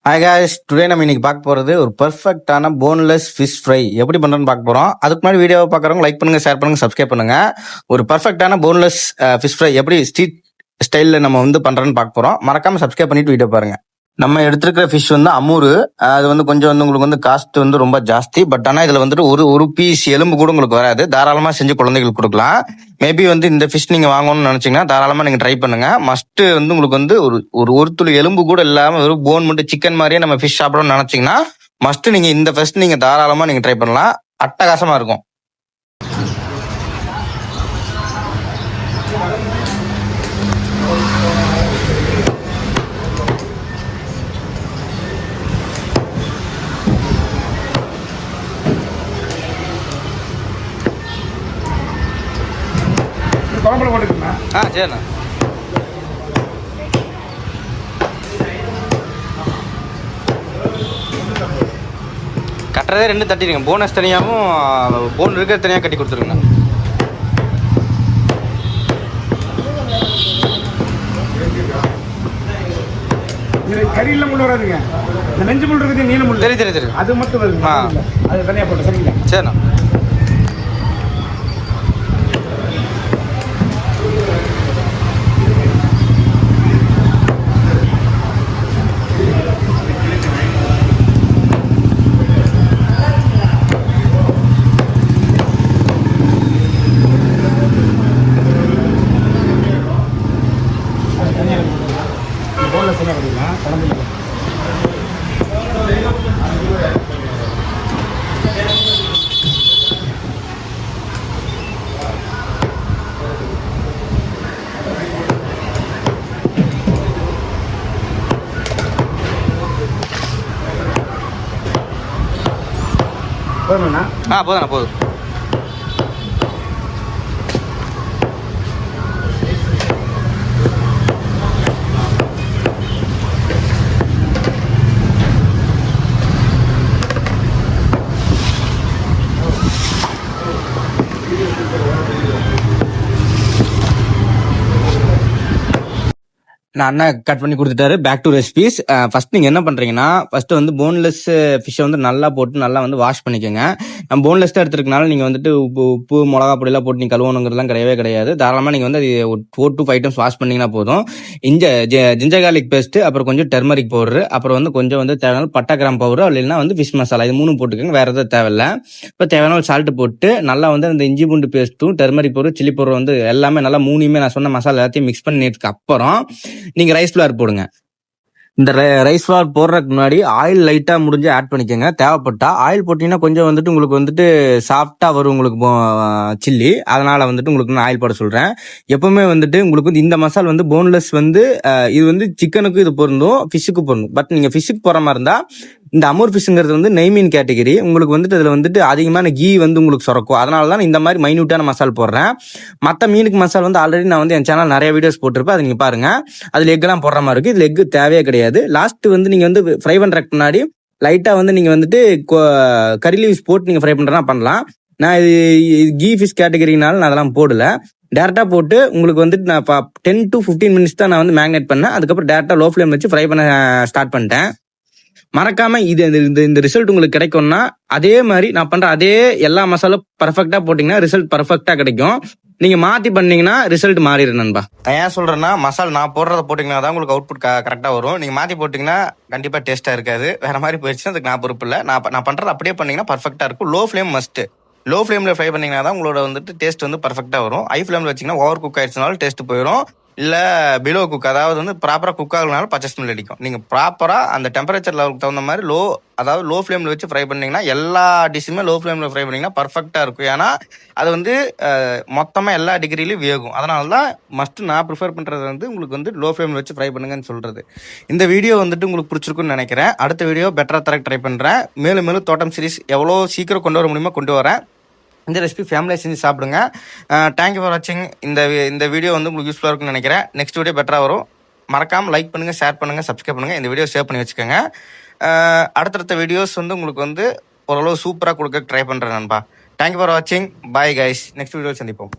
Hi guys, today நம்ம இன்னைக்கு பார்க்க போகிறது ஒரு பர்ஃபெக்டான போன்லெஸ் ஃபிஷ் ஃப்ரை எப்படி பண்ணுறோன்னு பார்க்க போகிறோம். அதுக்கு முன்னாடி வீடியோவை பார்க்குறவங்க லைக் பண்ணுங்கள், ஷேர் பண்ணுங்கள், சப்ஸ்கிரைப் பண்ணுங்கள். ஒரு பர்ஃபெக்டான போன்லெஸ் ஃபிஷ் ஃப்ரை எப்படி ஸ்ட்ரீட் ஸ்டைலில் நம்ம பண்ணுறோன்னு பார்க்க போகிறோம். மறக்காமல் சப்ஸ்கிரைப் பண்ணிட்டு வீடியோ பாருங்கள். நம்ம எடுத்துருக்கிற ஃபிஷ் அமூர். அது கொஞ்சம் உங்களுக்கு காஸ்ட் ரொம்ப ஜாஸ்தி. பட் ஆனால் இதில் வந்துட்டு ஒரு பீஸ் எலும்பு கூட உங்களுக்கு வராது. தாராளமாக செஞ்சு குழந்தைகளுக்கு கொடுக்கலாம். மேபி இந்த ஃபிஷ் நீங்கள் வாங்கணும்னு நினச்சிங்கன்னா தாராளமாக நீங்கள் ட்ரை பண்ணுங்க. மஸ்ட்டு உங்களுக்கு ஒரு துளி எலும்பு கூட இல்லாமல் வெறும் போன் மட்டும் சிக்கன் மாதிரியே நம்ம ஃபிஷ் சாப்பிடணும்னு நினச்சிங்கன்னா மஸ்ட்டு நீங்கள் இந்த ஃபர்ஸ்ட் நீங்கள் தாராளமாக நீங்கள் ட்ரை பண்ணலாம். அட்டகாசமாக இருக்கும். குழம்புல போட்டுக்கோங்க. சரிண்ணா. கட்டுறதே 2 தட்டிடுங்க. போனஸ் தனியாகவும் போன் இருக்கிற தனியாக கட்டி கொடுத்துருங்க. கறியில் முள் வராதுங்க. இந்த நெஞ்சு முள் இருக்குது, நீல முள் தெரியும் அது மட்டும் வருது. அது தனியாக போட்டு சரிங்களா? சரிண்ணா. போதும்ண்ணா. போதும். நான் அண்ணா கட் பண்ணி கொடுத்துட்டாரு. Back to recipes. ஃபர்ஸ்ட் நீங்க என்ன பண்றீங்கன்னா, ஃபர்ஸ்ட் போன்லெஸ் ஃபிஷ்ஷை நல்லா போட்டு நல்லா வாஷ் பண்ணிக்கோங்க. நம்ம போன்லெஸ் தான் எடுத்துருக்கனால நீங்க உப்பு மிளகா பொடி எல்லாம் போட்டு நீங்க கழுவணுங்கிறதுலாம் கிடையாது. தாராளமா நீங்க அது 4 to 5 times வாஷ் பண்ணீங்கன்னா போதும். ஜிஞ்சர் கார்லிக் பேஸ்ட், அப்புறம் கொஞ்சம் டெர்மரிக் பவுடர், அப்புறம் கொஞ்சம் தேவையான பட்டை கிராம் பவுடர், இல்லைன்னா ஃபிஷ் மசாலா, இது 3 போட்டுக்கோங்க. வேற எதாவது தேவையில்ல. இப்போ தேவையான சால்ட் போட்டு நல்லா இந்த இஞ்சி பூண்டு பேஸ்ட்டும் டெர்மரிக் பவுடர் சில்லி பவுடர் எல்லாமே நல்லா 3மே நான் சொன்ன மசாலா எல்லாத்தையும் மிக்ஸ் பண்ணினதுக்கு அப்புறம் நீங்க ரைஸ் ஃபிளார் போடுங்க. இந்த ரைஸ் ஃபிளார் போடுறதுக்கு முன்னாடி ஆயில் லைட்டா முடிஞ்சு ஆட் பண்ணிக்கோங்க. தேவைப்பட்டா ஆயில் போட்டீங்கன்னா கொஞ்சம் உங்களுக்கு சாஃப்டா வரும் உங்களுக்கு சில்லி. அதனால உங்களுக்கு நான் ஆயில் போட சொல்றேன். எப்பவுமே உங்களுக்கு இந்த மசால் போன்லெஸ் இது சிக்கனுக்கு இது பொருந்தும், ஃபிஷ்ஷுக்கு பொருந்தும். பட் நீங்க ஃபிஷ்ஷுக்கு போற மாதிரி இருந்தா இந்த அமூர் ஃபிஷ்ங்கிறது நெய் மீன் கேட்டகரி. உங்களுக்கு இதுல அதிகமான கீ உங்களுக்கு சுரக்கும். அதனால தான் இந்த மாதிரி மைன்யூட்டான மசால் போடுறேன். மற்ற மீனுக்கு மசால் ஆல்ரெடி நான் என் சேனல் நிறைய வீடியோஸ் போட்டிருப்பேன். அது நீங்க பாருங்க. அதுல எக்கெல்லாம் போடுற மாதிரி இருக்கு. இதுல எக்கு தேவையே கிடையாது. லாஸ்ட் நீங்க ஃப்ரை பண்றதுக்கு முன்னாடி லைட்டா நீங்க கறி லீவ்ஸ் போட்டு நீங்க ஃப்ரை பண்றதா பண்ணலாம். நான் இது கீ ஃபிஷ் கேட்டகரினால நான் அதெல்லாம் போடல. டேரக்டா போட்டு உங்களுக்கு நான் 10 to 15 minutes தான் நான் மேக்னேட் பண்ணேன். அதுக்கப்புறம் டேரக்டா லோ ஃபிளேம் வச்சு ஃப்ரை பண்ண ஸ்டார்ட் பண்ணிட்டேன். மறக்காம இந்த ரிசல்ட் உங்களுக்கு கிடைக்கும்னா அதே மாதிரி நான் பண்ற அதே எல்லா மசாலும் பர்ஃபெக்டா போட்டீங்கன்னா ரிசல்ட் பர்ஃபெக்டா கிடைக்கும். நீங்க மாத்தி பண்ணீங்கன்னா ரிசல்ட் மாறிடும் நண்பா. நான் ஏன் சொல்றேன்னா, மசாலா நான் போடுறத போட்டீங்கன்னா தான் உங்களுக்கு அவுட்புட் கரெக்டா வரும். நீங்க மாத்தி போட்டீங்கன்னா கண்டிப்பா டேஸ்டா இருக்காது. வேற மாதிரி போயிடுச்சுன்னா அதுக்கு நான் பொறுப்பு இல்லை. நான் பண்றது அப்படியே பண்ணீங்கன்னா பர்ஃபெக்டா இருக்கும். Low flame must. லோ ஃபிளேம்ல ஃப்ரை பண்ணீங்கன்னா தான் உங்களோட டேஸ்ட் பர்ஃபெக்டா வரும். ஹை ஃபிளேம்ல வச்சீங்கன்னா ஓவர் குக் ஆயிடுச்சுனாலும் டேஸ்ட் போயிடும். இல்லை பிலோ குக், அதாவது ப்ராப்பராக குக் ஆகலனாலும் பச்சை ஸ்மெல் அடிக்கும். நீங்கள் ப்ராப்பராக அந்த டெம்பரேச்சர் லெவலுக்கு தகுந்த மாதிரி லோ ஃப்ளேமில் வச்சு ஃப்ரை பண்ணிங்கன்னா எல்லா டிஷ்ஷுமே லோ ஃப்ளேமில் ஃப்ரை பண்ணிங்கன்னா பர்ஃபெக்டாக இருக்கும். ஏன்னா அது மொத்தமாக எல்லா டிகிரிலையும் வேகும். அதனால தான் மஸ்ட்டு நான் ப்ரிஃபர் பண்ணுறது உங்களுக்கு லோ ஃப்ளேமில் வச்சு ஃப்ரை பண்ணுங்கன்னு சொல்கிறது. இந்த வீடியோ உங்களுக்கு பிடிச்சிருக்குன்னு நினைக்கிறேன். அடுத்த வீடியோ பெட்டராக தர ட்ரை பண்ணுறேன். மேலும் தோட்டம் சீரிஸ் எவ்வளோ சீக்கிரம் கொண்டு வர முடியுமோ கொண்டு வரேன். இந்த ரெசிபி ஃபேமிலியை செஞ்சு சாப்பிடுங்க. தேங்க்யூ ஃபார் வாட்சிங். இந்த வீடியோ உங்களுக்கு யூஸ்ஃபுல்லாக இருக்குன்னு நினைக்கிறேன். நெக்ஸ்ட் வீடியோ பெட்டராக வரும். மறக்காமல் லைக் பண்ணுங்கள், ஷேர் பண்ணுங்கள், சப்ஸ்கிரைப் பண்ணுங்கள். இந்த வீடியோ சேவ் பண்ணி வச்சுக்கோங்க. அடுத்தடுத்த வீடியோஸ் உங்களுக்கு ஓரளவு சூப்பராக கொடுக்க ட்ரை பண்ணுறேன் நண்பா. தேங்க்யூ ஃபார் வாட்சிங். Bye guys. நெக்ஸ்ட் வீடியோ சந்திப்போம்.